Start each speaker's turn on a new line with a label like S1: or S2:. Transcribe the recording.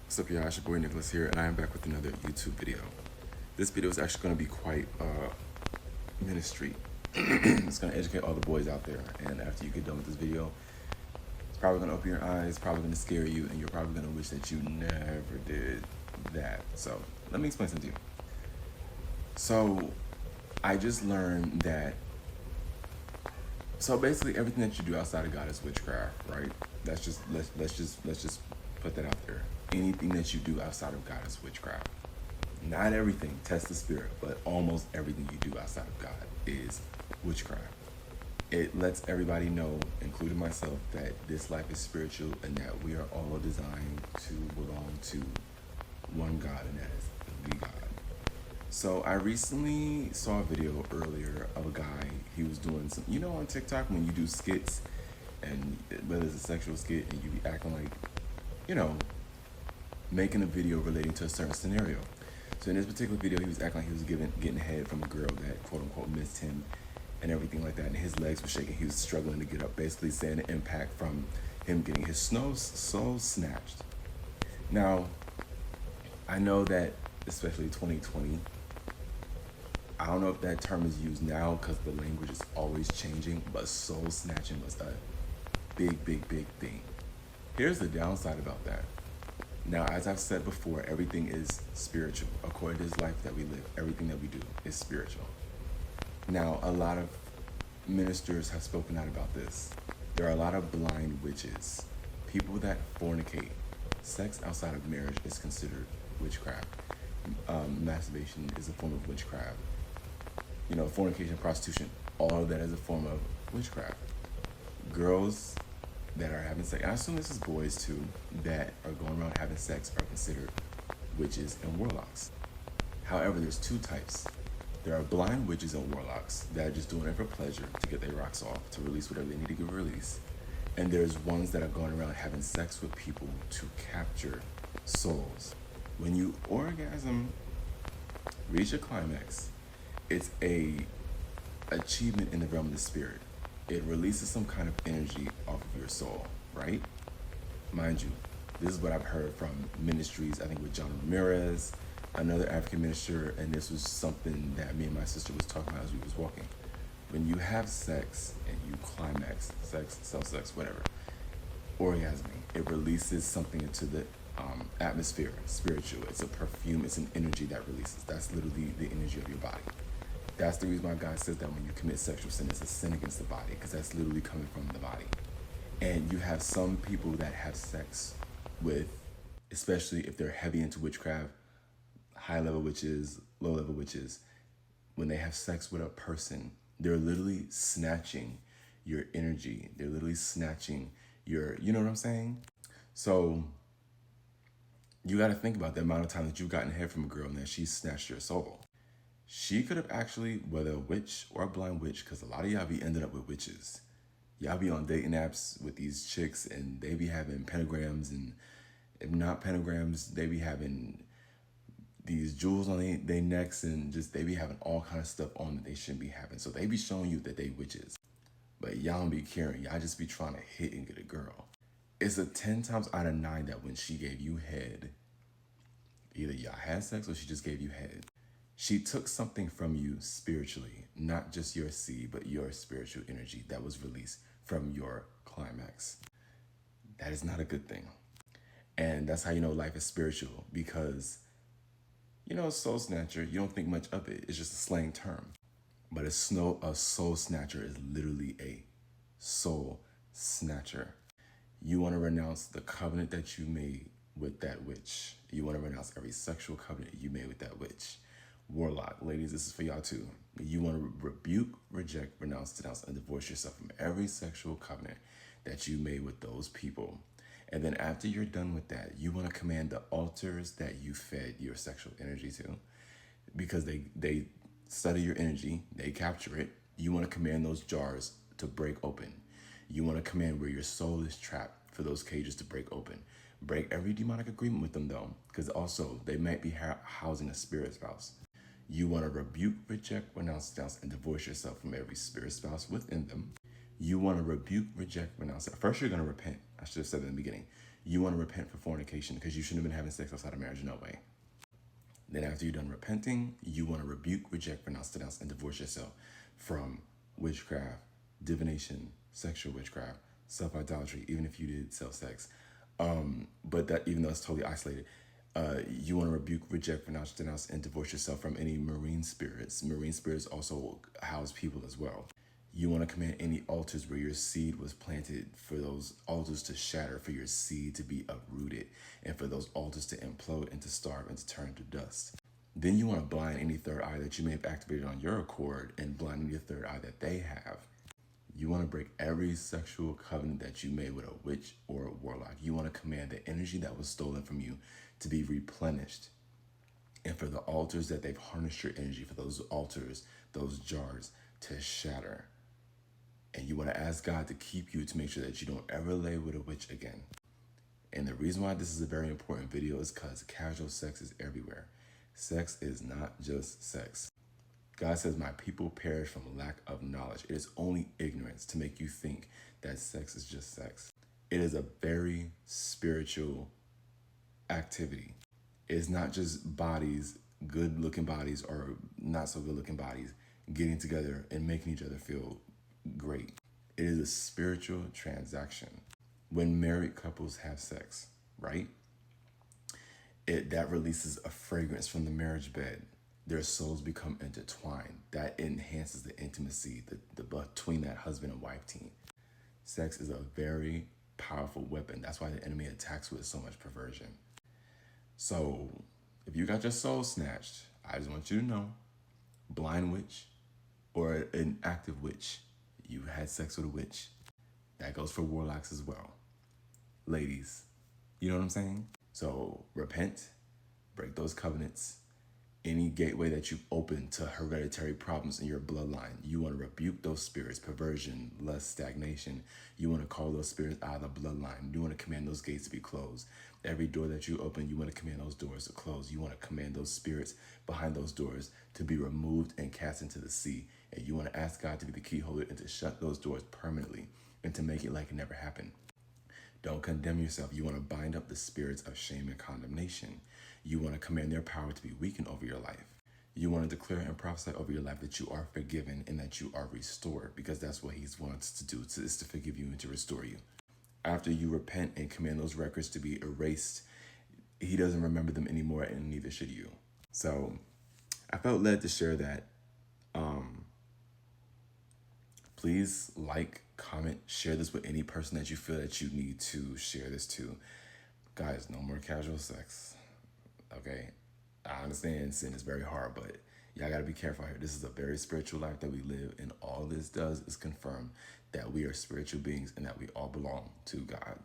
S1: What's up, y'all? It's your boy Nicholas here, and I am back with another YouTube video. This video is actually going to be quite ministry. It's going to educate all the boys out there, and after you get done with this video, it's probably going to open your eyes, probably going to scare you, and you're probably going to wish that you never did that. So let me explain something to you. So I just learned that. So basically, everything that you do outside of God is witchcraft, right? Let's just put that out there. Anything that you do outside of God is witchcraft. Not everything, test the spirit, but almost everything you do outside of God is witchcraft. It lets everybody know, including myself, that this life is spiritual and that we are all designed to belong to one God, and that is the God. So I recently saw a video earlier of a guy. He was doing some, on TikTok when you do skits, and whether it's a sexual skit and you be acting like, making a video relating to a certain scenario. So in this particular video, he was acting like he was getting head from a girl that quote unquote missed him and everything like that, and his legs were shaking. He was struggling to get up, basically saying the impact from him getting his soul snatched. Now, I know that, especially 2020, I don't know if that term is used now because the language is always changing, but soul snatching was a big thing. Here's the downside about that. Now, as I've said before, everything is spiritual. According to this life that we live, everything that we do is spiritual. Now, a lot of ministers have spoken out about this. There are a lot of blind witches. People that fornicate. Sex outside of marriage is considered witchcraft. Masturbation is a form of witchcraft. Fornication, prostitution, all of that is a form of witchcraft. Girls that are having sex, I assume this is boys too, that are going around having sex are considered witches and warlocks. However, there's two types. There are blind witches and warlocks that are just doing it for pleasure, to get their rocks off, to release whatever they need to get released. And there's ones that are going around having sex with people to capture souls. When you orgasm, reach a climax, it's a achievement in the realm of the spirit. It releases some kind of energy off of your soul, right? Mind you, this is what I've heard from ministries, I think with John Ramirez, another African minister, and this was something that me and my sister was talking about as we was walking. When you have sex and you climax, sex, self-sex, whatever, orgasming, it releases something into the atmosphere, spiritual. It's a perfume, it's an energy that releases. That's literally the energy of your body. That's the reason why God says that when you commit sexual sin, it's a sin against the body, because that's literally coming from the body. And you have some people that have sex with, especially if they're heavy into witchcraft, high-level witches, low-level witches, when they have sex with a person, they're literally snatching your energy. They're literally snatching your, you know what I'm saying? So you got to think about the amount of time that you've gotten head from a girl and that she snatched your soul. She could have actually, whether a witch or a blind witch, because a lot of y'all be ended up with witches. Y'all be on dating apps with these chicks and they be having pentagrams, and if not pentagrams, they be having these jewels on their necks, and just they be having all kind of stuff on that they shouldn't be having. So they be showing you that they witches. But y'all don't be caring. Y'all just be trying to hit and get a girl. It's a 10 times out of 9 that when she gave you head, either y'all had sex or she just gave you head. She took something from you spiritually, not just your seed, but your spiritual energy that was released from your climax. That is not a good thing. And that's how you know life is spiritual, because, soul snatcher, you don't think much of it. It's just a slang term. But a soul snatcher is literally a soul snatcher. You want to renounce the covenant that you made with that witch. You want to renounce every sexual covenant you made with that witch. Warlock, ladies, this is for y'all too. You want to rebuke, reject, renounce, denounce, and divorce yourself from every sexual covenant that you made with those people. And then after you're done with that, you want to command the altars that you fed your sexual energy to, because they study your energy, they capture it. You want to command those jars to break open. You want to command where your soul is trapped for those cages to break open. Break every demonic agreement with them though, because also they might be housing a spirit spouse. You want to rebuke, reject, renounce, denounce, and divorce yourself from every spirit spouse within them. You want to rebuke, reject, renounce. First, you're going to repent. I should have said that in the beginning. You want to repent for fornication because you shouldn't have been having sex outside of marriage, no way. Then after you're done repenting, you want to rebuke, reject, renounce, denounce, and divorce yourself from witchcraft, divination, sexual witchcraft, self-idolatry, even if you did self-sex. But that, even though it's totally isolated, you want to rebuke, reject, renounce, denounce, and divorce yourself from any marine spirits. Marine spirits also house people as well. You want to command any altars where your seed was planted, for those altars to shatter, for your seed to be uprooted, and for those altars to implode and to starve and to turn to dust. Then you want to blind any third eye that you may have activated on your accord and blind any third eye that they have. You want to break every sexual covenant that you made with a witch or a warlock. You want to command the energy that was stolen from you to be replenished. And for the altars that they've harnessed your energy, for those altars, those jars, to shatter. And you want to ask God to keep you, to make sure that you don't ever lay with a witch again. And the reason why this is a very important video is because casual sex is everywhere. Sex is not just sex. God says, my people perish from lack of knowledge. It is only ignorance to make you think that sex is just sex. It is a very spiritual activity. It is not just bodies, good looking bodies or not so good looking bodies, getting together and making each other feel great. It is a spiritual transaction. When married couples have sex, right? That releases a fragrance from the marriage bed. Their souls become intertwined. That enhances the intimacy between that husband and wife team. Sex is a very powerful weapon. That's why the enemy attacks with so much perversion. So if you got your soul snatched, I just want you to know, blind witch or an active witch, you had sex with a witch. That goes for warlocks as well. Ladies, you know what I'm saying? So repent, break those covenants. Any gateway that you open to hereditary problems in your bloodline, you want to rebuke those spirits, perversion, lust, stagnation. You want to call those spirits out of the bloodline. You want to command those gates to be closed. Every door that you open, you want to command those doors to close. You want to command those spirits behind those doors to be removed and cast into the sea. And you want to ask God to be the key holder and to shut those doors permanently and to make it like it never happened. Don't condemn yourself. You want to bind up the spirits of shame and condemnation. You want to command their power to be weakened over your life. You want to declare and prophesy over your life that you are forgiven and that you are restored, because that's what he wants to do, is to forgive you and to restore you. After you repent and command those records to be erased, he doesn't remember them anymore, and neither should you. So I felt led to share that. Please like, comment, share this with any person that you feel that you need to share this to. Guys, no more casual sex. Okay? I understand sin is very hard, but y'all gotta be careful here. This is a very spiritual life that we live, and all this does is confirm that we are spiritual beings and that we all belong to God.